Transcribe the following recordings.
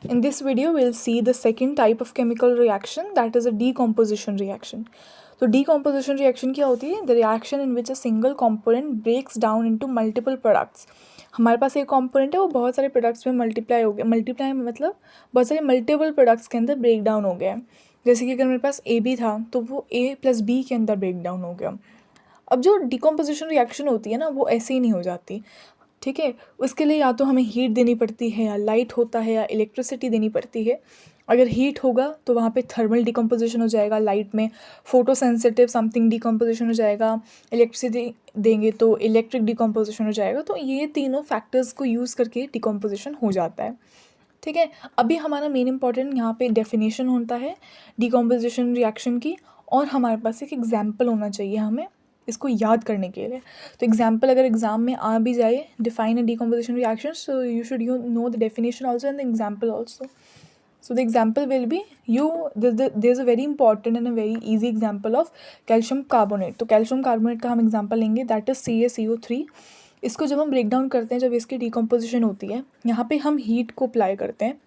In this video, we'll see the second type of chemical reaction, that is a decomposition reaction. तो decomposition reaction क्या होती है? The reaction in which a single component breaks down into multiple products. हमारे पास एक component है, वो बहुत सारे products में multiply हो गया. multiply मतलब बहुत सारे multiple products के अंदर break down हो गया है. जैसे कि अगर मेरे पास ए बी था तो वो ए प्लस बी के अंदर ब्रेक डाउन हो गया. अब जो डिकम्पोजिशन रिएक्शन होती है ना, वो ऐसे ही नहीं हो जाती. ठीक है, उसके लिए या तो हमें हीट देनी पड़ती है, या लाइट होता है, या इलेक्ट्रिसिटी देनी पड़ती है. अगर हीट होगा तो वहाँ पे थर्मल डिकम्पोजिशन हो जाएगा, लाइट में फोटो सेंसिटिव समथिंग डिकम्पोजिशन हो जाएगा. इलेक्ट्रिसिटी देंगे तो इलेक्ट्रिक डिकम्पोजिशन हो जाएगा. तो ये तीनों फैक्टर्स को यूज़ करके डिकम्पोजिशन हो जाता है. ठीक है, अभी हमारा मेन इंपॉर्टेंट यहाँ पे डेफिनेशन होता है डिकम्पोजिशन रिएक्शन की, और हमारे पास एक एग्जाम्पल होना चाहिए हमें इसको याद करने के लिए. तो एग्जाम्पल अगर एग्जाम में आ भी जाए, define a decomposition reaction, so you should know the definition also and the example also. So the example will be there's a very important and a very easy example of calcium carbonate. तो calcium carbonate का हम example लेंगे, that is CaCO3. इसको जब हम break down करते हैं, जब इसकी डिकम्पोजिशन होती है, यहाँ पे हम हीट को अप्लाई करते हैं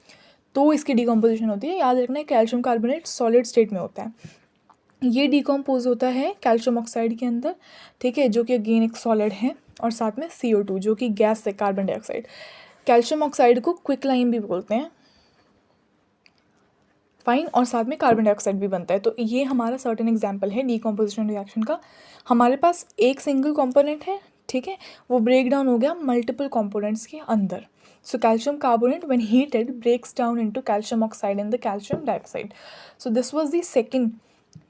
तो इसकी डिकम्पोजिशन होती है. याद रखना है कैल्शियम कार्बोनेट सॉलिड स्टेट में होता है. ये डिकम्पोज होता है कैल्शियम ऑक्साइड के अंदर. ठीक है, जो कि अगेन एक सॉलिड है, और साथ में CO2 जो कि गैस है, कार्बन डाइऑक्साइड. कैल्शियम ऑक्साइड को क्विक लाइम भी बोलते हैं, फाइन, और साथ में कार्बन डाइऑक्साइड भी बनता है. तो ये हमारा सर्टेन एग्जांपल है डिकम्पोजिशन रिएक्शन का. हमारे पास एक सिंगल कंपोनेंट है, ठीक है, वो ब्रेक डाउन हो गया मल्टीपल कंपोनेंट्स के अंदर. So calcium carbonate when heated breaks down into calcium oxide and the calcium dioxide. So this was the second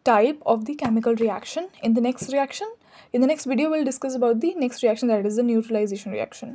type of the chemical reaction. In the next video we'll discuss about the next reaction, that is the neutralization reaction.